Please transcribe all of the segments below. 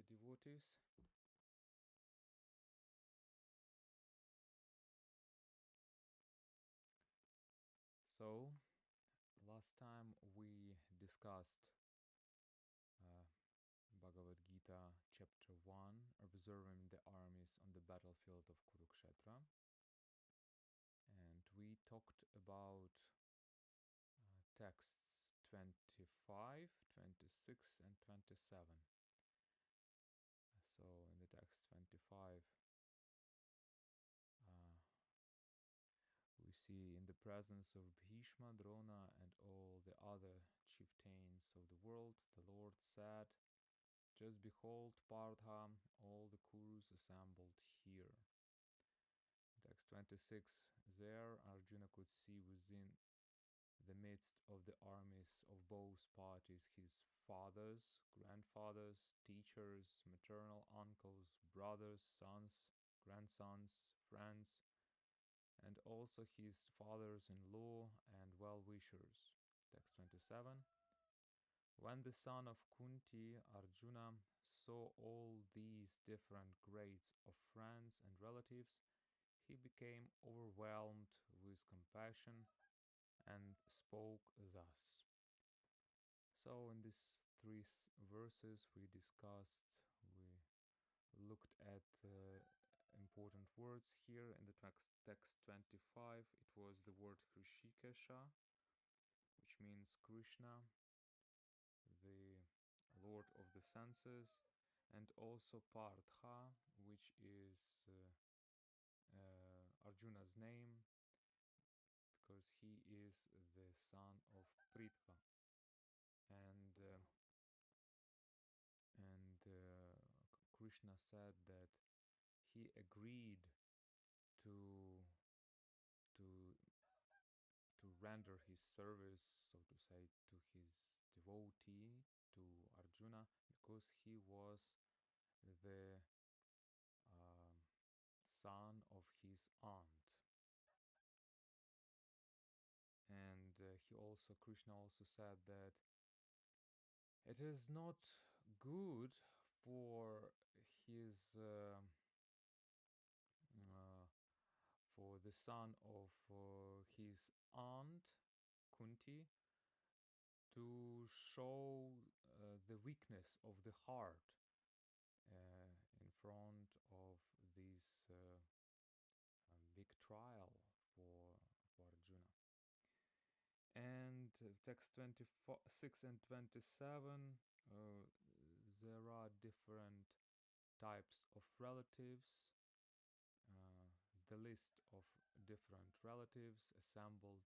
devotees. So, last time we discussed uh, Bhagavad Gita chapter 1, observing the armies on the battlefield of Kurukshetra. And we talked about texts 25, 26, and 27. So, in the text 25, we see in the presence of Bhishma, Drona, and all the other chieftains of the world, the Lord said, "Just behold, Partha, all the Kurus assembled here." Text 26, there Arjuna could see within the midst of the armies of both parties his fathers, grandfathers, teachers, maternal uncles, brothers, sons, grandsons, friends, and also his fathers-in-law and well-wishers. Text 27. When the son of Kunti, Arjuna, saw all these different grades of friends and relatives, he became overwhelmed with compassion and spoke thus. So in these three verses we looked at important words here. In the text 25, it was the word Hrishikesha, which means Krishna, the Lord of the senses, and also Partha, which is Arjuna's name, because he is the son of Pritha. And Krishna said that he agreed to to to render his service, so to say, to his devotee, to Arjuna, because he was the son of his aunt. And Krishna also said that it is not good for his for the son of his aunt Kunti to show the weakness of the heart in front of this big trial for Arjuna. And text 26 and 27, there are different types of relatives. The list of different relatives assembled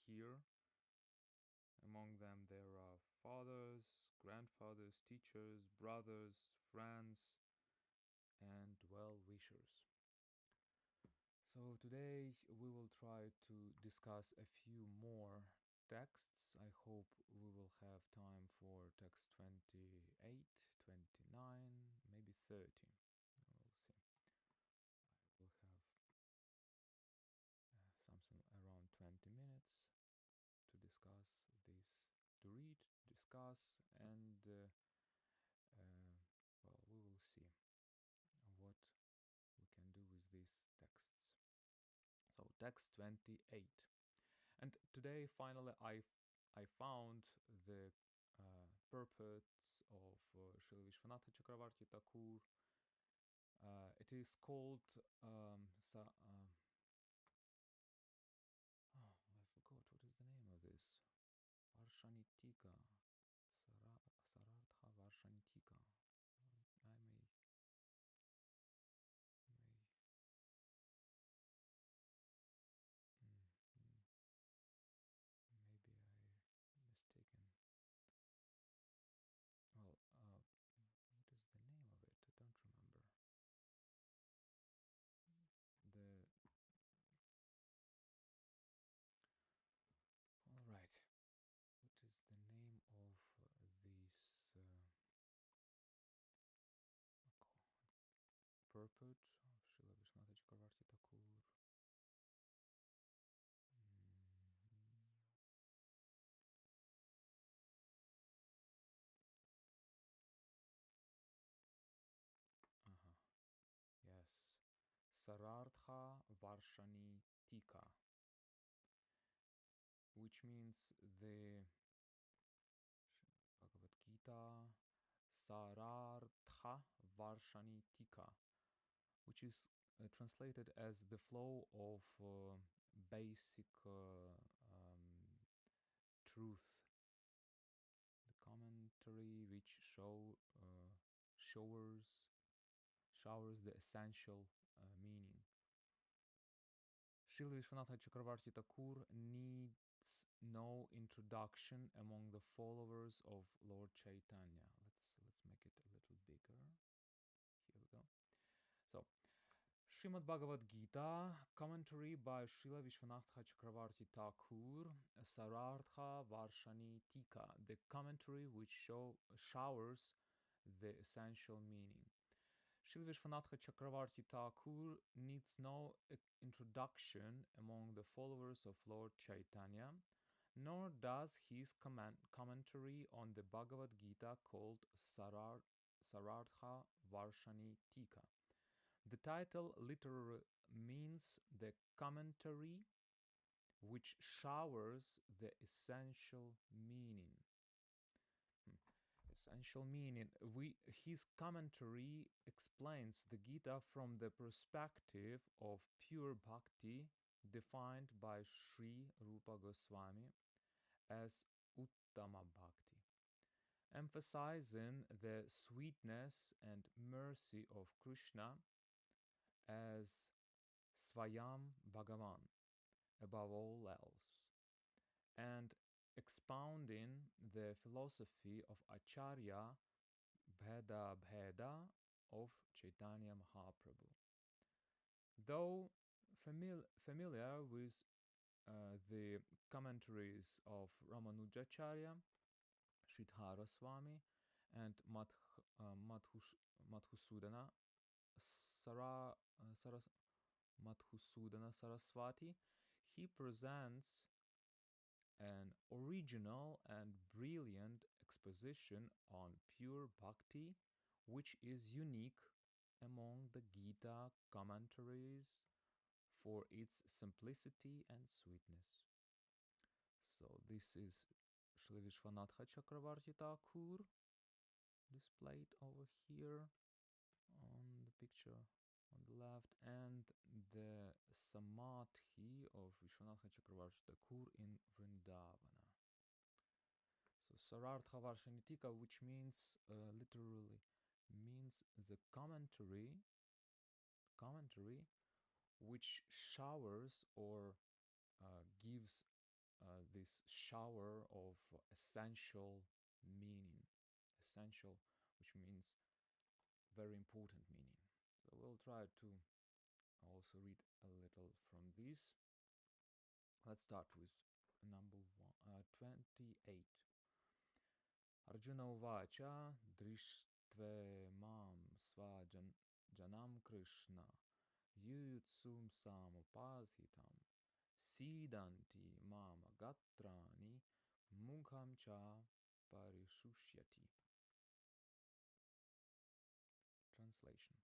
here. Among them there are fathers, grandfathers, teachers, brothers, friends, and well-wishers. So today we will try to discuss a few more texts. I hope we will have time for text 28, 29, maybe 30. We'll see. I will have something around 20 minutes to discuss this, to read, discuss, and well, we will see what we can do with these texts. So text 28. And today finally I found the purport of Srila Vishwanatha Chakravarti Thakur. It is called oh, I forgot what is the name of this. Varshanitika. Sarartha Varshanitika. I may maybe I mistaken. Well, what is the name of it? I don't remember. All right. What is the name of this purport of Srila Vishwanatha Chakravarti Thakur? Sarartha Varshani Tika, which means the Bhagavad Gita Sarartha Varshani Tika, which is translated as the flow of basic truth, the commentary which showers the essential meaning. Srila Vishwanatha Chakravarti Thakur needs no introduction among the followers of Lord Chaitanya. Let's make it a little bigger. Here we go. So, Srimad Bhagavad Gita, commentary by Srila Vishwanatha Chakravarti Thakur, Sarartha Varshani Tika, the commentary which showers the essential meaning. Srila Vishwanatha Chakravarti Thakur needs no introduction among the followers of Lord Chaitanya, nor does his commentary on the Bhagavad Gita called Sarartha Varshani Tika. The title literally means the commentary which showers the essential meaning. Essential meaning. His commentary explains the Gita from the perspective of pure bhakti defined by Sri Rupa Goswami as Uttama Bhakti, emphasizing the sweetness and mercy of Krishna as Swayam Bhagavan above all else, and expounding the philosophy of Acharya Bheda Bheda of Chaitanya Mahaprabhu. Though familiar with the commentaries of Ramanujacharya, Sridhara Swami, and Madhusudana Madhusudana Saraswati, he presents an original and brilliant exposition on pure bhakti, which is unique among the Gita commentaries for its simplicity and sweetness. So this is Shri Vishwanatha Chakravarti Thakur displayed over here on the picture on the left, and the Samadhi of Vishwanatha Chakravarti Thakur in Vrindavana. So Sarartha Varshani Tika, which means literally means the commentary which showers or gives this shower of essential meaning. Essential, which means very important meaning. So we'll try to also read a little from this. Let's start with number 28. Arjuna Uvacha Drishtve Mam Svajanam Krishna Yutsum Samupashitam Sidanti Mama Gatrani Mukham Cha Parishushyati. Translation.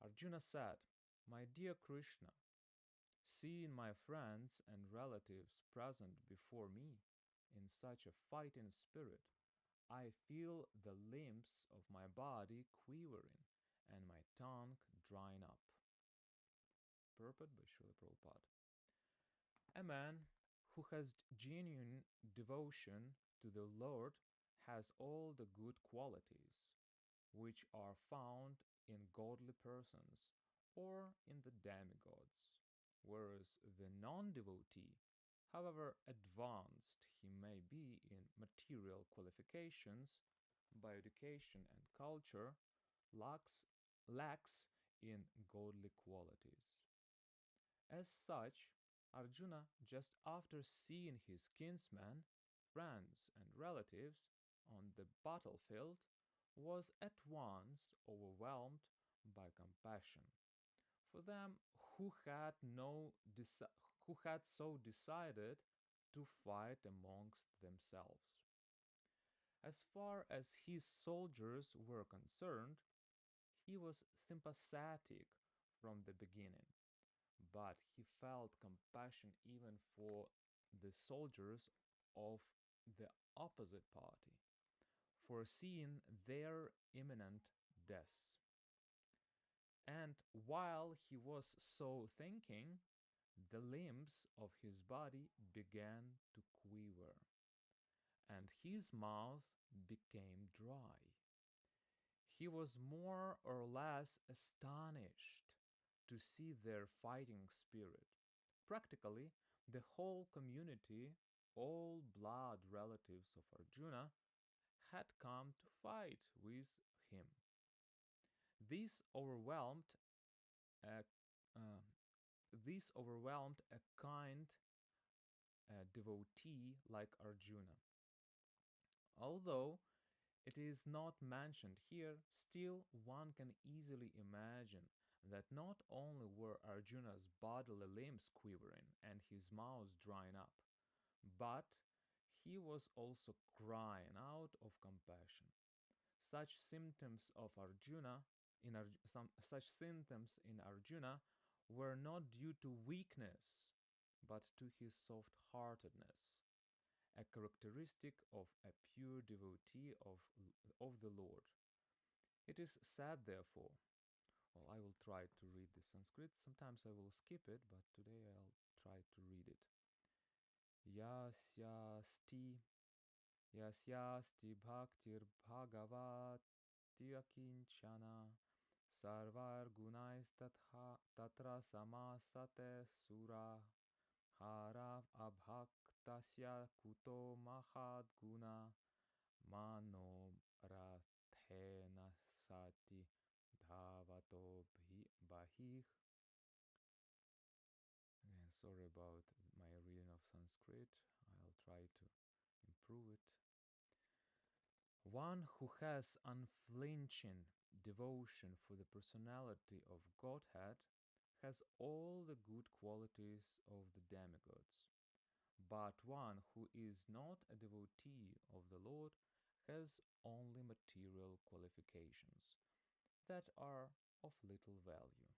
Arjuna said, "My dear Krishna, seeing my friends and relatives present before me in such a fighting spirit, I feel the limbs of my body quivering and my tongue drying up." Purport by Srila Prabhupada. A man who has genuine devotion to the Lord has all the good qualities which are found in godly persons or in the demigods, whereas the non-devotee, however advanced he may be in material qualifications, by education and culture, lacks in godly qualities. As such, Arjuna, just after seeing his kinsmen, friends, and relatives on the battlefield, was at once overwhelmed by compassion for them who had so decided to fight amongst themselves. As far as his soldiers were concerned, he was sympathetic from the beginning, but he felt compassion even for the soldiers of the opposite party, foreseeing their imminent deaths. And while he was so thinking, the limbs of his body began to quiver, and his mouth became dry. He was more or less astonished to see their fighting spirit. Practically, the whole community, all blood relatives of Arjuna, had come to fight with him. This overwhelmed a, uh, this overwhelmed a kind devotee like Arjuna. Although it is not mentioned here, still one can easily imagine that not only were Arjuna's bodily limbs quivering and his mouth drying up, but he was also crying out of compassion. Such symptoms of Arjuna in such symptoms in Arjuna were not due to weakness, but to his soft-heartedness, a characteristic of a pure devotee of the Lord. It is said, therefore, well, I will try to read the Sanskrit. Sometimes I will skip it, but today I'll try to read it. Yasyasti Yasyasti bhaktir bhagavati sarvar gunais tatra samasate sura harav abhaktasya kuto mahad guna mano rathena sati dhavato bahih. Again, sorry about my reading of Sanskrit. I'll try to improve it. One who has unflinching devotion for the personality of Godhead has all the good qualities of the demigods. But one who is not a devotee of the Lord has only material qualifications that are of little value.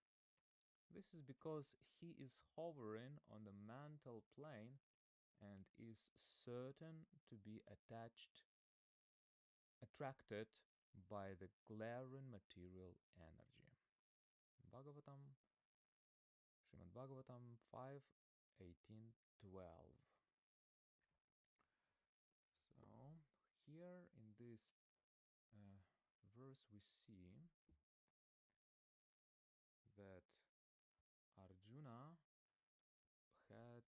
This is because he is hovering on the mental plane and is certain to be attracted by the glaring material energy. Bhagavatam, Srimad Bhagavatam 5:18-12. So here in this verse we see that Arjuna had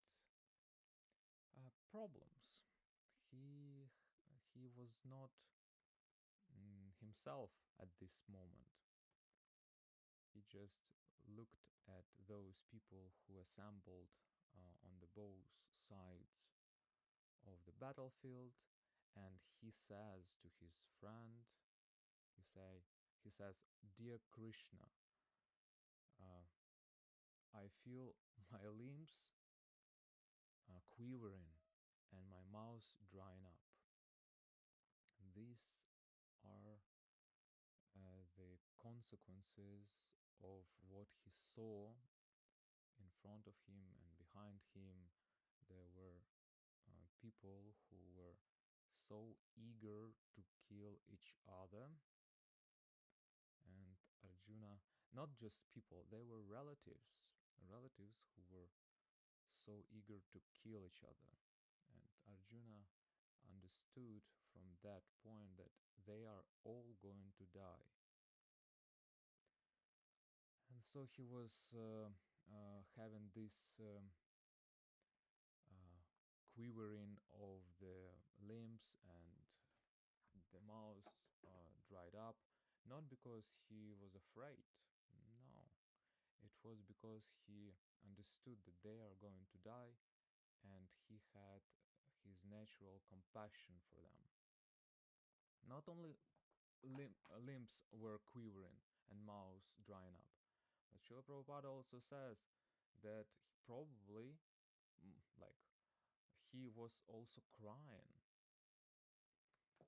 problems. He was not himself at this moment. He just looked at those people who assembled on the both sides of the battlefield, and he says to his friend, he says, "Dear Krishna, I feel my limbs quivering and my mouth drying up. These are the consequences of what he saw in front of him and behind him. There were people who were so eager to kill each other, and Arjuna, not just people, they were relatives who were so eager to kill each other. And Arjuna understood from that point that they are all going to die. And so he was having this quivering of the limbs and the mouth dried up, not because he was afraid. No, it was because he understood that they are going to die, and he had his natural compassion for them. Not only limbs were quivering and mouths drying up, but Srila Prabhupada also says that probably, like, he was also crying.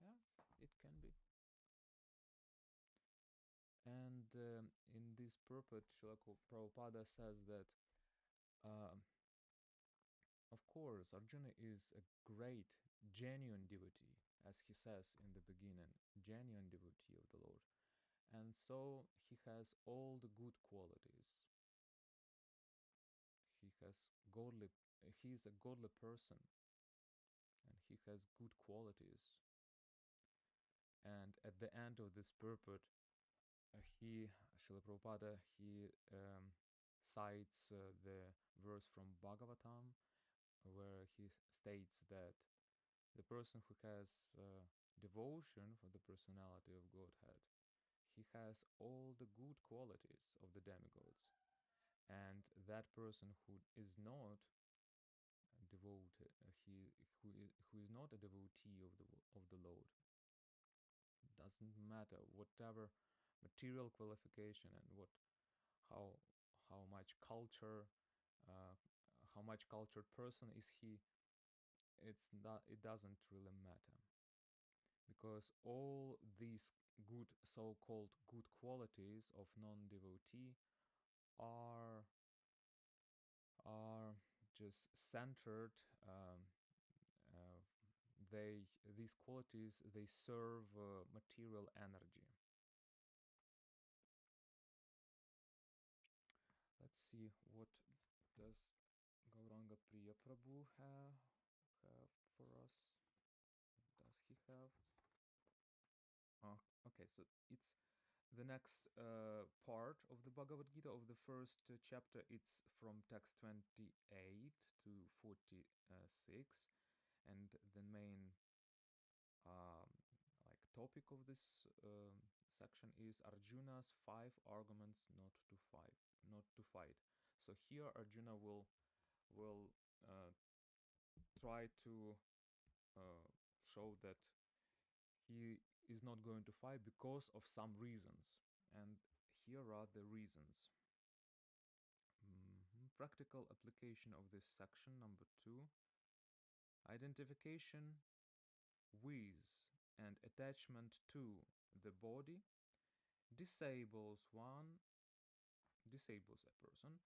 Yeah, it can be. And in this purport, Srila Prabhupada says that, of course, Arjuna is a great, genuine devotee, as he says in the beginning, genuine devotee of the Lord. And so he has all the good qualities. He has godly, he is a godly person, and he has good qualities. And at the end of this purport, Srila Prabhupada, he cites the verse from Bhagavatam, where he states that the person who has devotion for the personality of Godhead, he has all the good qualities of the demigods. And that person who is not devoted, who is not a devotee of the Lord, doesn't matter whatever material qualification and how how much culture, uh, how much cultured person is he. It doesn't really matter, because all these good, so-called good qualities of non-devotee are are just centered. Uh, these qualities, they serve material energy. Let's see, what does Gauranga Priya Prabhu have for us? Does he have? Oh, okay, so it's the next part of the Bhagavad Gita, of the first chapter. It's from text 28 to 46, and the main like topic of this section is Arjuna's 5 arguments not to fight. So here Arjuna will try to show that he is not going to fight because of some reasons, and here are the reasons. Practical application of this section, number 2. Identification with and attachment to the body disables a person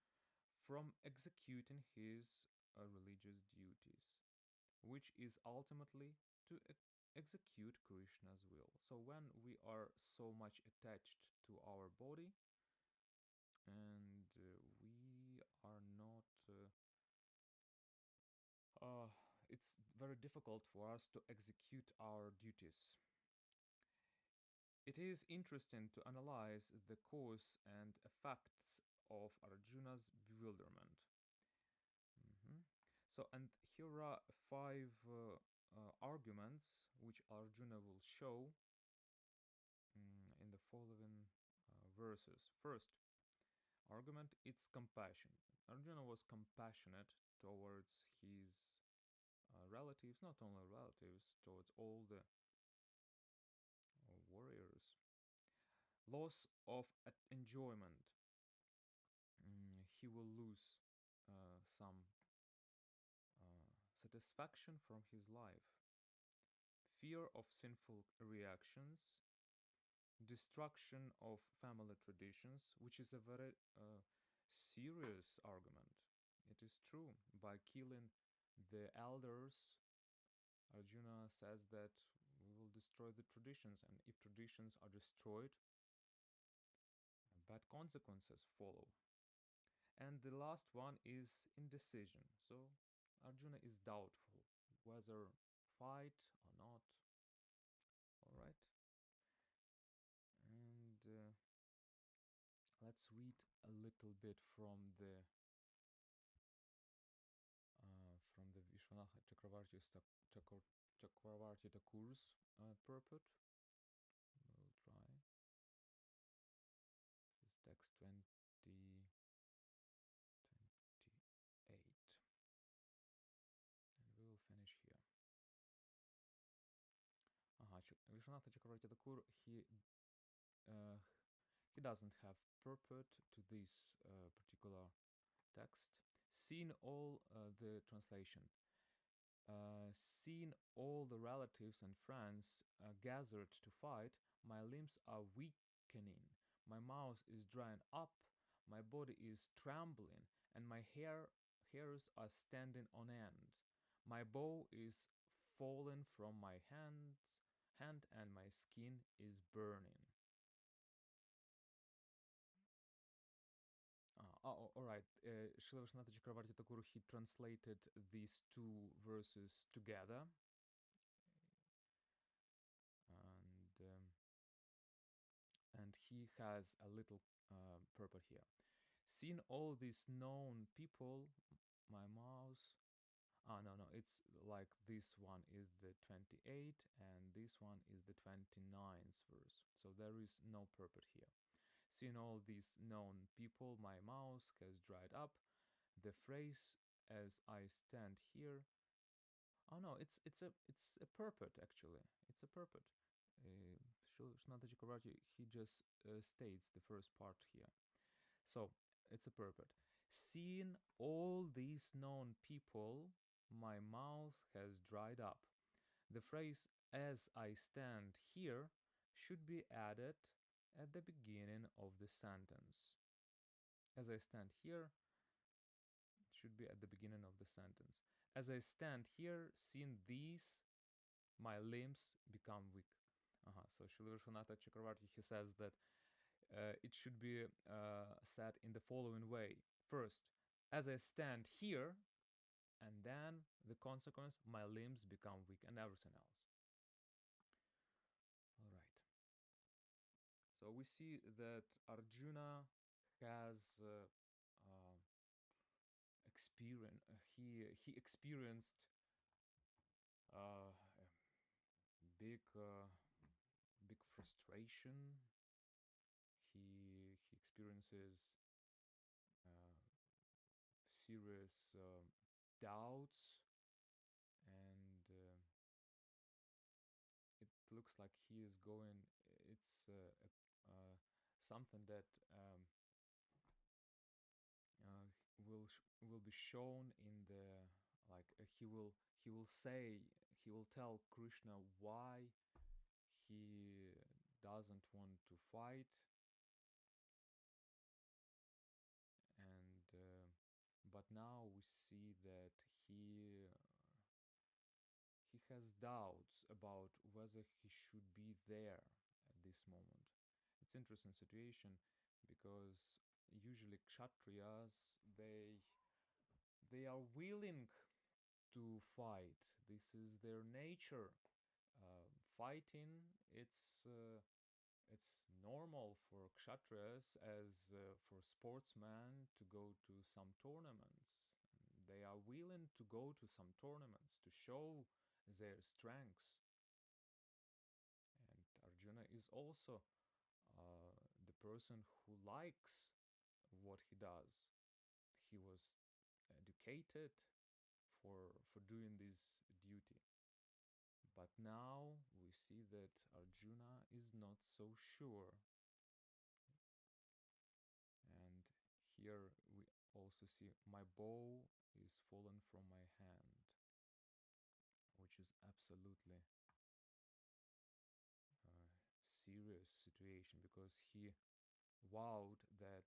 from executing his religious duties, which is ultimately to execute Krishna's will. So when we are so much attached to our body, and we are not it's very difficult for us to execute our duties. It is interesting to analyze the cause and effects of Arjuna's bewilderment. So, and here are 5 arguments which Arjuna will show in the following verses. First argument, it's compassion. Arjuna was compassionate towards his relatives, not only relatives, towards all the warriors. Loss of enjoyment. He will lose some satisfaction from his life. Fear of sinful reactions. Destruction of family traditions, which is a very serious argument. It is true. By killing the elders, Arjuna says that we will destroy the traditions, and if traditions are destroyed, bad consequences follow. And the last one is indecision. So Arjuna is doubtful whether fight or not. All right. And let's read a little bit from the Vishwanath Chakravarti Thakur's purport. We'll try. This is text 28. And we will finish here. Vishwanath Chakravarti Thakur, he doesn't have purport to this particular text. Seeing all the translation. Seeing all the relatives and friends gathered to fight, my limbs are weakening, My mouth is drying up, my body is trembling, and my hairs are standing on end. My bow is falling from my hand, and my skin is burning. All right. Srila Vishwanath Chakravarti Thakur, he translated these two verses together, and and he has a little purport here. Seeing all these known people, my mouse. No, it's like this one is the 28 and this one is the 29th verse. So there is no purport here. Seeing all these known people, my mouth has dried up. The phrase "as I stand here." Oh no, it's a purport actually. It's a purport. Srila Chakravarti, he just states the first part here. So it's a purport. Seeing all these known people, my mouth has dried up. The phrase "as I stand here" should be added at the beginning of the sentence. As I stand here should be at the beginning of the sentence. As I stand here, seeing these, my limbs become weak. So Srila Vishwanath Chakravarti, he says that it should be said in the following way. First, as I stand here, and then the consequence, my limbs become weak and everything else. All right. So we see that Arjuna has he experienced big big frustration. He experiences serious doubts, and it looks like he is going. It's something that will be shown in the like he will tell Krishna why he doesn't want to fight, and but now we see that he has doubts about whether he should be there at this moment. It's interesting situation because usually kshatriyas they are willing to fight. This is their nature. Fighting, it's normal for kshatriyas as for sportsmen to go to some tournaments. They are willing to go to some tournaments to show their strengths. And Arjuna is also the person who likes what he does. He was educated for doing this duty. But now we see that Arjuna is not so sure. And here we also see my bow is fallen from my hand, which is absolutely serious situation because he vowed that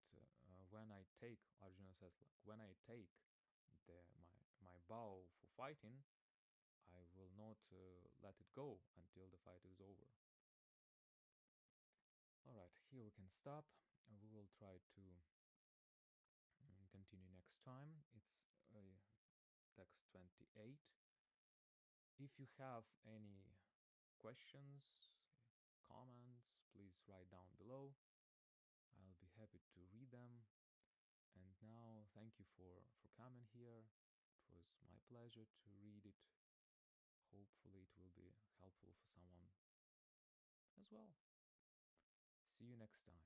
when I take, Arjuna says, like, when I take my bow for fighting, I will not let it go until the fight is over. All right, here we can stop. We will try to continue next time. It's text 28. If you have any questions, comments, please write down below. I'll be happy to read them. And now, thank you for coming here. It was my pleasure to read it. Hopefully it will be helpful for someone as well. See you next time.